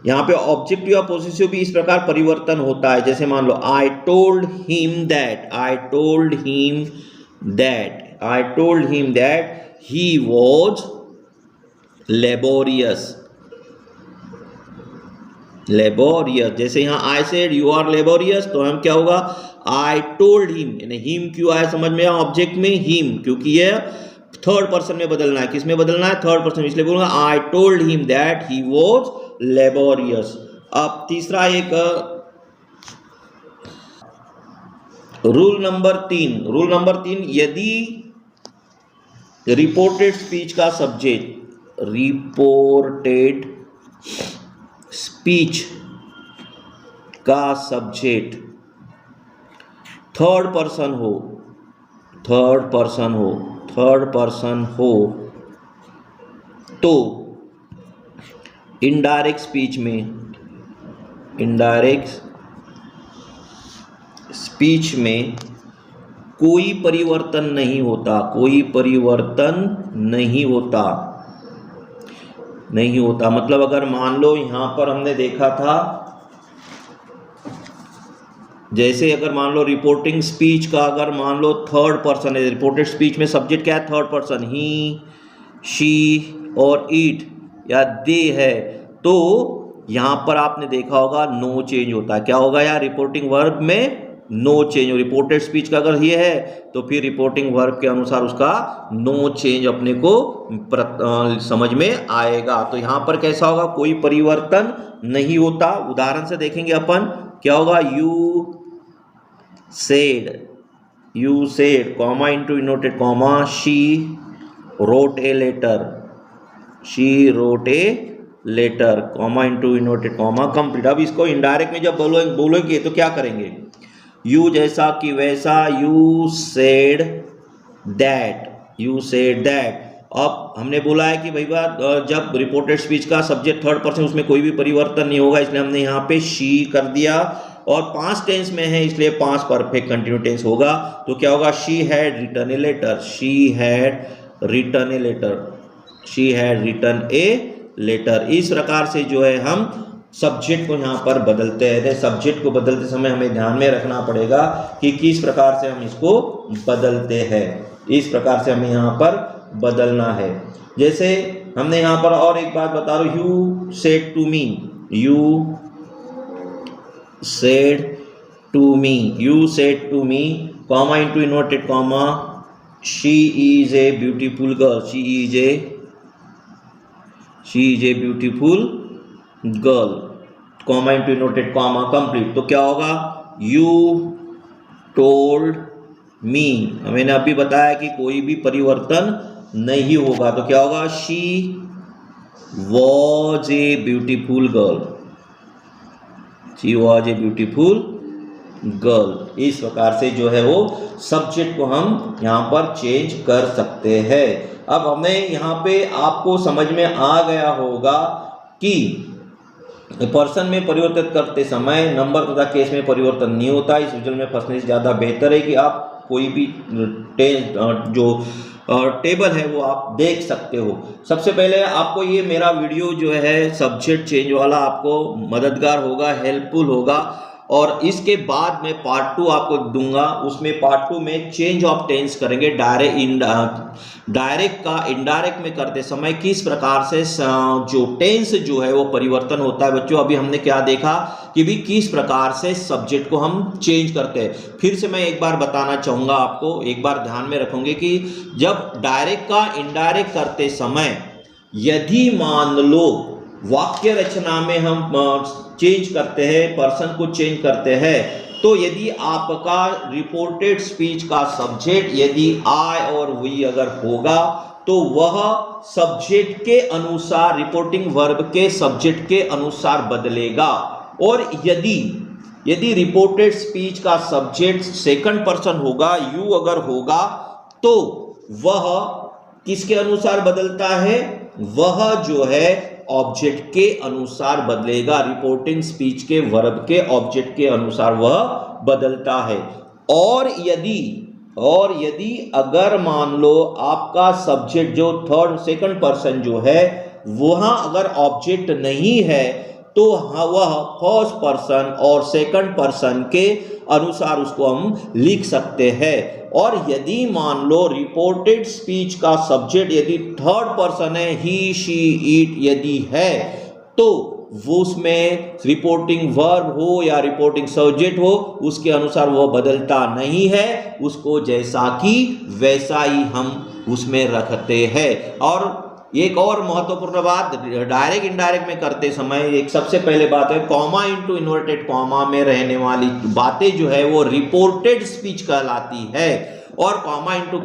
यहां पे ऑब्जेक्टिव या पोसेसिव भी इस प्रकार परिवर्तन होता है। जैसे मान लो I told him that, I told him that he was laborious. जैसे यहां I said you are laborious, तो हम क्या होगा? आई टोल्ड हिम, यानी हिम क्यों आया समझ में? ऑब्जेक्ट में हिम, क्योंकि ये थर्ड पर्सन में बदलना है। किस में बदलना है? थर्ड पर्सन, इसलिए बोलूंगा आई told him that he was laborious. अब तीसरा एक रूल नंबर 3, यदि रिपोर्टेड स्पीच का सब्जेक्ट, रिपोर्टेड स्पीच का सब्जेक्ट थर्ड पर्सन हो तो इनडायरेक्ट स्पीच में कोई परिवर्तन नहीं होता, कोई परिवर्तन नहीं होता, नहीं होता। मतलब अगर मान लो यहां पर हमने देखा था, जैसे अगर मान लो रिपोर्टिंग स्पीच का अगर मान लो थर्ड पर्सन है, रिपोर्टेड स्पीच में सब्जेक्ट क्या है, थर्ड पर्सन, ही, शी और इट या दे है, तो यहां पर आपने देखा होगा नो चेंज होता है। क्या होगा यार, रिपोर्टिंग वर्ब में नो चेंज। रिपोर्टेड स्पीच का अगर ये है तो फिर रिपोर्टिंग वर्ब के अनुसार उसका नो चेंज अपने को समझ में आएगा। तो यहां पर कैसा होगा, कोई परिवर्तन नहीं होता। उदाहरण से देखेंगे अपन, क्या होगा, you said comma into inverted comma, she wrote a letter comma into inverted comma complete. अब इसको इनडायरेक्ट में जब बोलोगे तो क्या करेंगे, यू जैसा कि वैसा, यू सेड दैट। अब हमने बोला है कि भैया जब रिपोर्टेड स्पीच का सब्जेक्ट थर्ड पर्सन, उसमें कोई भी परिवर्तन नहीं होगा, इसलिए हमने यहाँ पे शी कर दिया और पास्ट टेंस में है इसलिए पास्ट परफेक्ट कंटिन्यू टेंस होगा। तो क्या होगा, she had written a letter. इस प्रकार से जो है हम सब्जेक्ट को यहाँ पर बदलते हैं। सब्जेक्ट को बदलते समय हमें ध्यान में रखना पड़ेगा कि किस प्रकार से हम इसको बदलते हैं, इस प्रकार से हमें यहाँ पर बदलना है। जैसे हमने यहाँ पर और एक बात बता रहा हूँ, you said to me comma into inverted comma, she is a beautiful girl, she is a beautiful girl comma into inverted comma complete. तो क्या होगा, यू टोल्ड मी, मैंने अभी बताया कि कोई भी परिवर्तन नहीं होगा। तो क्या होगा, she was a beautiful girl. इस प्रकार से जो है वो सब्जेक्ट को हम यहाँ पर चेंज कर सकते हैं। अब हमें यहाँ पे आपको समझ में आ गया होगा कि पर्सन में परिवर्तित करते समय नंबर तथा केस में परिवर्तन नहीं होता। इस विजुअल में फंसने से ज़्यादा बेहतर है कि आप कोई भी जो टेबल है वो आप देख सकते हो। सबसे पहले आपको ये मेरा वीडियो जो है सब्जेक्ट चेंज वाला आपको मददगार होगा, हेल्पफुल होगा। और इसके बाद मैं पार्ट 2 आपको दूंगा, उसमें पार्ट 2 में चेंज ऑफ टेंस करेंगे। डायरेक्ट का इनडायरेक्ट में करते समय किस प्रकार से जो टेंस जो है वो परिवर्तन होता है। बच्चों अभी हमने क्या देखा कि भी किस प्रकार से सब्जेक्ट को हम चेंज करते हैं। फिर से मैं एक बार बताना चाहूँगा आपको, एक बार ध्यान में रखोगे कि जब डायरेक्ट का इनडायरेक्ट करते समय यदि मान लो वाक्य रचना में हम चेंज करते हैं, पर्सन को चेंज करते हैं, तो यदि आपका रिपोर्टेड स्पीच का सब्जेक्ट यदि आई और वी अगर होगा तो वह सब्जेक्ट के अनुसार, रिपोर्टिंग वर्ब के सब्जेक्ट के अनुसार बदलेगा। और यदि रिपोर्टेड स्पीच का सब्जेक्ट सेकंड पर्सन होगा, यू अगर होगा, तो वह किसके अनुसार बदलता है, वह जो है ऑब्जेक्ट के अनुसार बदलेगा। रिपोर्टिंग स्पीच के वर्ब के ऑब्जेक्ट के अनुसार वह बदलता है। और यदि अगर मान लो आपका सब्जेक्ट जो सेकंड पर्सन जो है वहां अगर ऑब्जेक्ट नहीं है तो वह फर्स्ट पर्सन और सेकंड पर्सन के अनुसार उसको हम लिख सकते हैं। और यदि मान लो रिपोर्टेड स्पीच का सब्जेक्ट यदि थर्ड पर्सन है, ही, शी, इट यदि है, तो वो उसमें रिपोर्टिंग वर्ब हो या रिपोर्टिंग सब्जेक्ट हो उसके अनुसार वो बदलता नहीं है, उसको जैसा कि वैसा ही हम उसमें रखते हैं। और एक और महत्वपूर्ण बात, डायरेक्ट इनडायरेक्ट में करते समय एक सबसे पहले बात है, कॉमा इनटू इन्वर्टेड कॉमा में रहने वाली बातें जो है वो रिपोर्टेड स्पीच कहलाती है। और कॉमा इनटू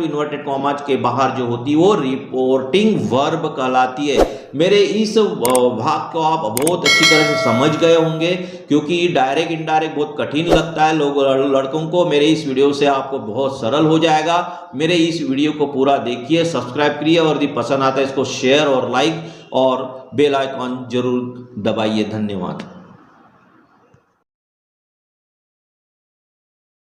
इन्वर्टेड कॉमा के बाहर जो होती है वो रिपोर्टिंग वर्ब कहलाती है। मेरे इस भाग को आप बहुत अच्छी तरह से समझ गए होंगे, क्योंकि डायरेक्ट इनडायरेक्ट बहुत कठिन लगता है लड़कों को। मेरे इस वीडियो से आपको बहुत सरल हो जाएगा। मेरे इस वीडियो को पूरा देखिए, सब्सक्राइब करिए और यदि पसंद आता है इसको शेयर और लाइक और बेल आइकॉन जरूर दबाइए। धन्यवाद।